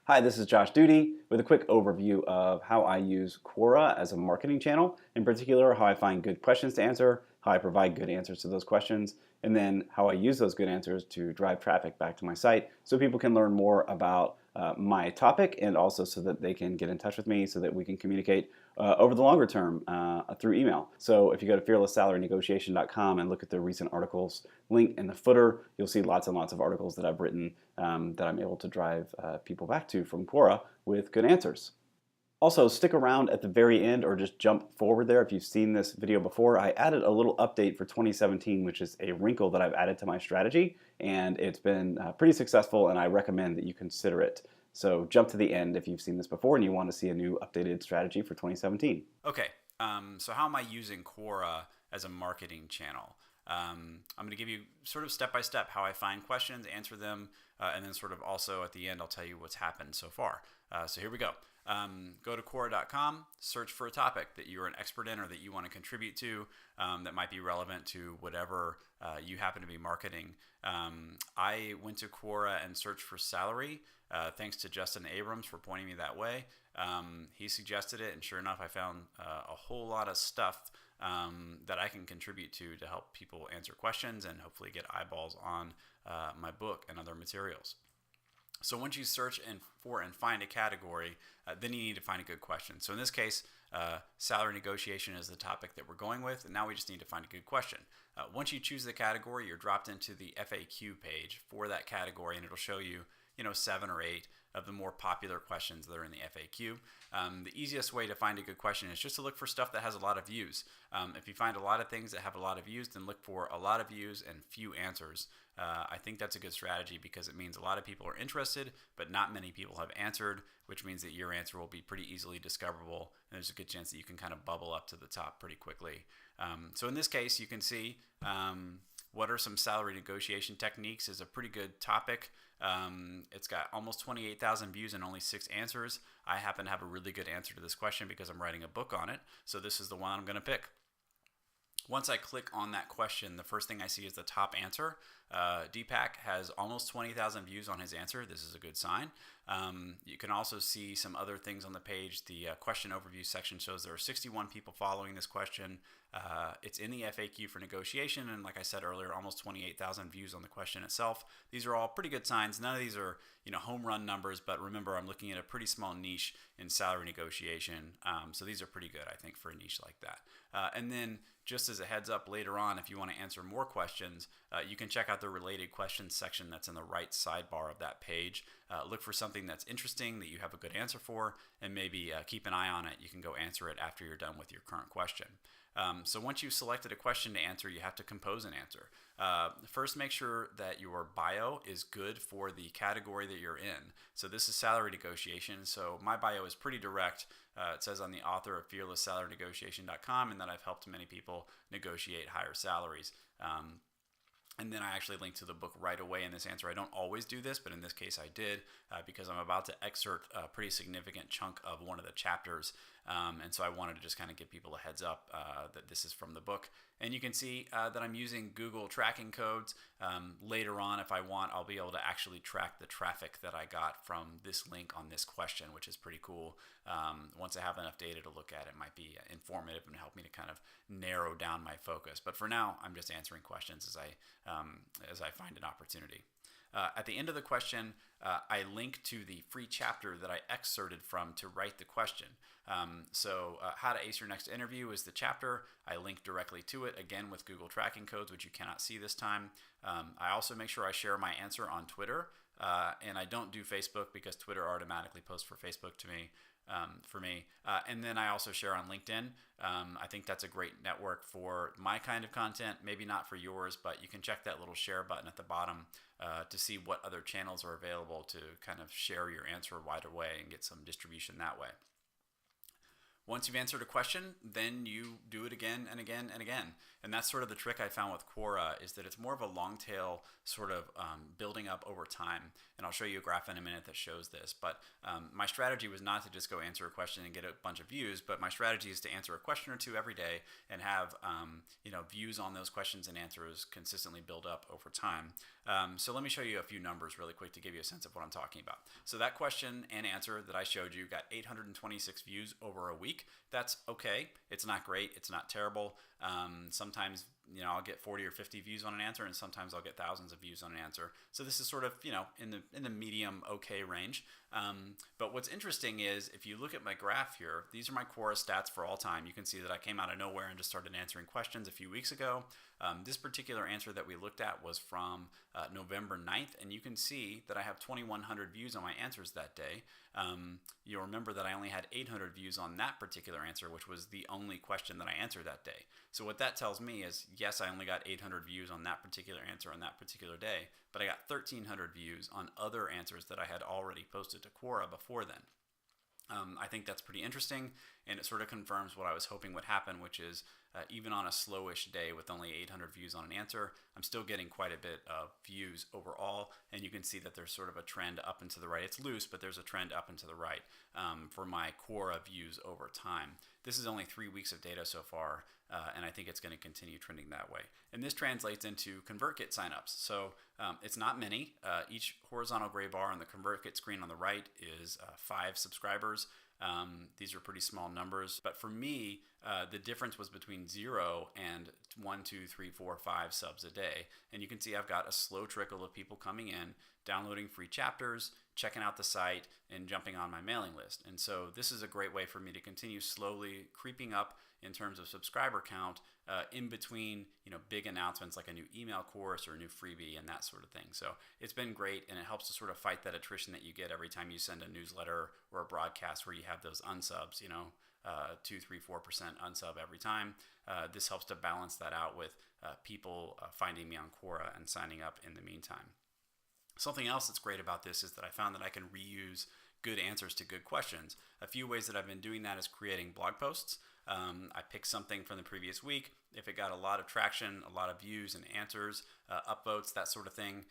Hi, this is Josh Duty with a quick overview of how I use Quora as a marketing channel, in particular how I find good questions to answer, how I provide good answers to those questions, and then how I use those good answers to drive traffic back to my site so people can learn more about my topic and also so that they can get in touch with me so that we can communicate over the longer term through email. So if you go to fearlesssalarynegotiation.com and look at the recent articles link in the footer, you'll see lots and lots of articles that I've written that I'm able to drive people back to from Quora with good answers. Also, stick around at the very end or just jump forward there if you've seen this video before. I added a little update for 2017, which is a wrinkle that I've added to my strategy, and it's been pretty successful, and I recommend that you consider it. So jump to the end if you've seen this before and you want to see a new updated strategy for 2017. Okay, so how am I using Quora as a marketing channel? I'm going to give you sort of step by step how I find questions, answer them, and then sort of also at the end I'll tell you what's happened so far. So here we go. Go to Quora.com, search for a topic that you're an expert in or that you want to contribute to that might be relevant to whatever you happen to be marketing. I went to Quora and searched for salary. Thanks to Justin Abrams for pointing me that way. He suggested it, and sure enough, I found a whole lot of stuff that I can contribute to help people answer questions and hopefully get eyeballs on my book and other materials. So once you search for and find a category, then you need to find a good question. So in this case, salary negotiation is the topic that we're going with, and now we just need to find a good question. Once you choose the category, you're dropped into the FAQ page for that category, and it'll show you, 7 or 8 of the more popular questions that are in the FAQ. The easiest way to find a good question is just to look for stuff that has a lot of views. If you find a lot of things that have a lot of views, then look for a lot of views and few answers. I think that's a good strategy because it means a lot of people are interested, but not many people have answered, which means that your answer will be pretty easily discoverable, and there's a good chance that you can kind of bubble up to the top pretty quickly. So in this case, you can see what are some salary negotiation techniques is a pretty good topic. It's got almost 28,000 views and only 6 answers. I happen to have a really good answer to this question because I'm writing a book on it, so this is the one I'm going to pick. Once I click on that question, the first thing I see is the top answer. Deepak has almost 20,000 views on his answer. This is a good sign. You can also see some other things on the page. The question overview section shows there are 61 people following this question. It's in the FAQ for negotiation, and like I said earlier, almost 28,000 views on the question itself. These are all pretty good signs. None of these are home run numbers, but remember, I'm looking at a pretty small niche in salary negotiation, so these are pretty good, I think, for a niche like that. And then just as a heads up, later on, if you want to answer more questions, you can check out the related questions section that's in the right sidebar of that page. Look for something that's interesting that you have a good answer for, and maybe keep an eye on it. You can go answer it after you're done with your current question. So once you've selected a question to answer, you have to compose an answer. First, make sure that your bio is good for the category that you're in. So this is salary negotiation, so my bio is pretty direct. It says I'm the author of fearlesssalarynegotiation.com and that I've helped many people negotiate higher salaries. And then I actually link to the book right away in this answer. I don't always do this, but in this case I did because I'm about to excerpt a pretty significant chunk of one of the chapters. And so I wanted to just kind of give people a heads up that this is from the book. And you can see that I'm using Google tracking codes. Later on, if I want, I'll be able to actually track the traffic that I got from this link on this question, which is pretty cool. Once I have enough data to look at, it might be informative and help me to kind of narrow down my focus. But for now, I'm just answering questions as I find an opportunity. At the end of the question, I link to the free chapter that I excerpted from to write the question. So How to Ace Your Next Interview is the chapter. I link directly to it, again with Google tracking codes, which you cannot see this time. I also make sure I share my answer on Twitter, and I don't do Facebook because Twitter automatically posts for Facebook to me. For me. And then I also share on LinkedIn. I think that's a great network for my kind of content, maybe not for yours, but you can check that little share button at the bottom to see what other channels are available to kind of share your answer wider way and get some distribution that way. Once you've answered a question, then you do it again and again and again. And that's sort of the trick I found with Quora, is that it's more of a long tail sort of building up over time. And I'll show you a graph in a minute that shows this. But my strategy was not to just go answer a question and get a bunch of views, but my strategy is to answer a question or two every day and have views on those questions and answers consistently build up over time. So let me show you a few numbers really quick to give you a sense of what I'm talking about. So that question and answer that I showed you got 826 views over a week. That's okay. It's not great. It's not terrible. Sometimes I'll get 40 or 50 views on an answer, and sometimes I'll get thousands of views on an answer. So this is sort of in the medium okay range. But what's interesting is if you look at my graph here, these are my Quora stats for all time. You can see that I came out of nowhere and just started answering questions a few weeks ago. This particular answer that we looked at was from November 9th, and you can see that I have 2,100 views on my answers that day. You'll remember that I only had 800 views on that particular answer, which was the only question that I answered that day. So what that tells me is, yes, I only got 800 views on that particular answer on that particular day, but I got 1,300 views on other answers that I had already posted to Quora before then. I think that's pretty interesting, and it sort of confirms what I was hoping would happen, which is even on a slowish day with only 800 views on an answer, I'm still getting quite a bit of views overall, and you can see that there's sort of a trend up and to the right. It's loose, but there's a trend up and to the right for my Quora views over time. This is only 3 weeks of data so far, and I think it's going to continue trending that way. And this translates into ConvertKit signups. So it's not many. Each horizontal gray bar on the ConvertKit screen on the right is 5 subscribers. These are pretty small numbers, but for me, the difference was between 0 and 1, 2, 3, 4, 5 subs a day. And you can see I've got a slow trickle of people coming in, downloading free chapters, checking out the site, and jumping on my mailing list. And so this is a great way for me to continue slowly creeping up in terms of subscriber count in between big announcements like a new email course or a new freebie and that sort of thing. So it's been great, and it helps to sort of fight that attrition that you get every time you send a newsletter or a broadcast where you have those unsubs, 2, 3, 4% unsub every time. This helps to balance that out with people finding me on Quora and signing up in the meantime. Something else that's great about this is that I found that I can reuse good answers to good questions. A few ways that I've been doing that is creating blog posts. I pick something from the previous week. If it got a lot of traction, a lot of views and answers, upvotes, that sort of thing,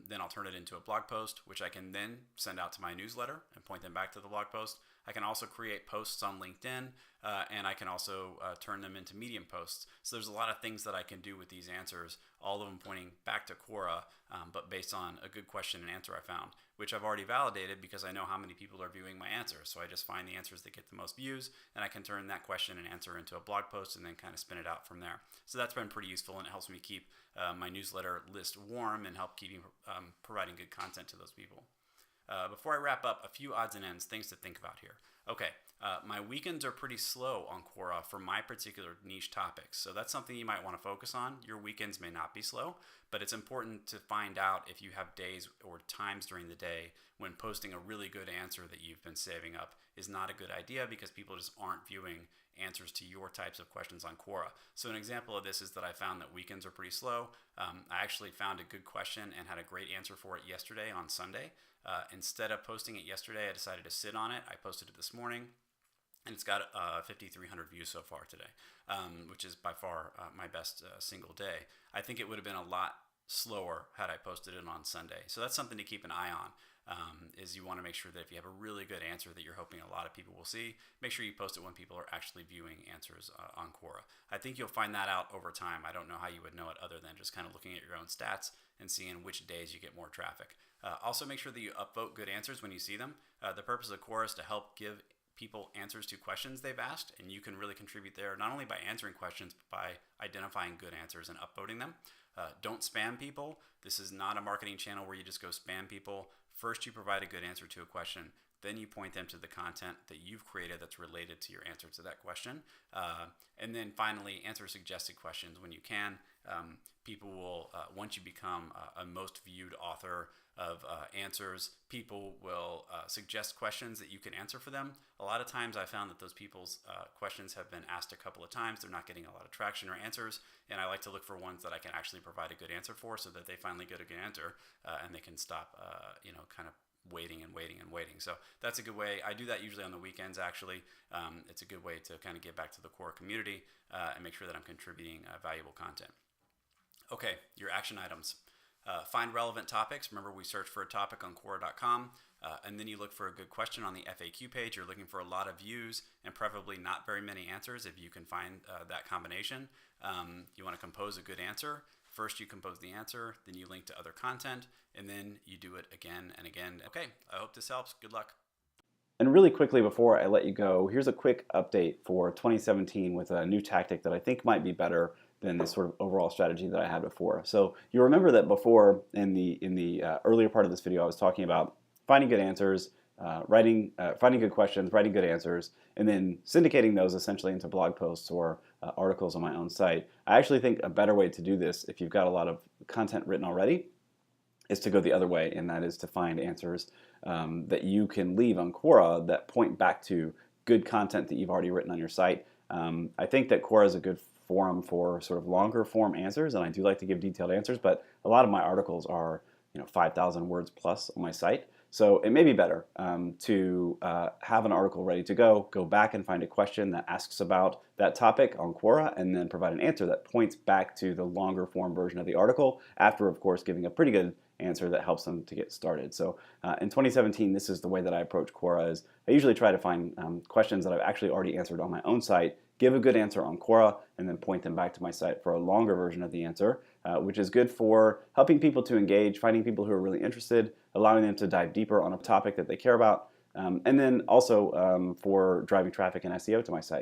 then I'll turn it into a blog post, which I can then send out to my newsletter and point them back to the blog post. I can also create posts on LinkedIn, and I can also turn them into Medium posts. So there's a lot of things that I can do with these answers, all of them pointing back to Quora, but based on a good question and answer I found, which I've already validated because I know how many people are viewing my answers. So I just find the answers that get the most views, and I can turn that question and answer into a blog post and then kind of spin it out from there. So that's been pretty useful, and it helps me keep my newsletter list warm and help keeping providing good content to those people. Before I wrap up, a few odds and ends, things to think about here. Okay, my weekends are pretty slow on Quora for my particular niche topics, so that's something you might want to focus on. Your weekends may not be slow, but it's important to find out if you have days or times during the day when posting a really good answer that you've been saving up is not a good idea because people just aren't viewing answers to your types of questions on Quora. So an example of this is that I found that weekends are pretty slow. I actually found a good question and had a great answer for it yesterday on Sunday. Instead of posting it yesterday, I decided to sit on it. I posted it this morning, and it's got 5,300 views so far today, which is by far my best single day. I think it would have been a lot slower had I posted it on Sunday. So that's something to keep an eye on. Is you want to make sure that if you have a really good answer that you're hoping a lot of people will see, make sure you post it when people are actually viewing answers on Quora. I think you'll find that out over time. I don't know how you would know it other than just kind of looking at your own stats and seeing which days you get more traffic. Also make sure that you upvote good answers when you see them. The purpose of Quora is to help give people answers to questions they've asked, and you can really contribute there not only by answering questions but by identifying good answers and upvoting them. Don't spam people. This is not a marketing channel where you just go spam people. First, you provide a good answer to a question. Then you point them to the content that you've created that's related to your answer to that question. And then finally, answer suggested questions when you can. People will, once you become a most viewed author of answers, people will suggest questions that you can answer for them. A lot of times I found that those people's questions have been asked a couple of times. They're not getting a lot of traction or answers, and I like to look for ones that I can actually provide a good answer for so that they finally get a good answer and they can stop kind of waiting and waiting and waiting. So that's a good way. I do that usually on the weekends, actually. It's a good way to kind of get back to the Quora community and make sure that I'm contributing valuable content. Okay, your action items. Find relevant topics. Remember, we search for a topic on Quora.com, and then you look for a good question on the FAQ page. You're looking for a lot of views and preferably not very many answers if you can find that combination. You want to compose a good answer. First, you compose the answer, then you link to other content, and then you do it again and again. Okay, I hope this helps. Good luck. And really quickly before I let you go, here's a quick update for 2017 with a new tactic that I think might be better than the sort of overall strategy that I had before. So you remember that before in the earlier part of this video, I was talking about finding good answers, finding good questions, writing good answers, and then syndicating those essentially into blog posts or articles on my own site. I actually think a better way to do this, if you've got a lot of content written already, is to go the other way, and that is to find answers that you can leave on Quora that point back to good content that you've already written on your site. I think that Quora is a good forum for sort of longer form answers, and I do like to give detailed answers, but a lot of my articles are 5,000 words plus on my site. So it may be better to have an article ready to go back and find a question that asks about that topic on Quora, and then provide an answer that points back to the longer form version of the article after, of course, giving a pretty good answer that helps them to get started. So in 2017, this is the way that I approach Quora. Is I usually try to find questions that I've actually already answered on my own site, give a good answer on Quora, and then point them back to my site for a longer version of the answer, which is good for helping people to engage, finding people who are really interested, allowing them to dive deeper on a topic that they care about, and then also for driving traffic and SEO to my site.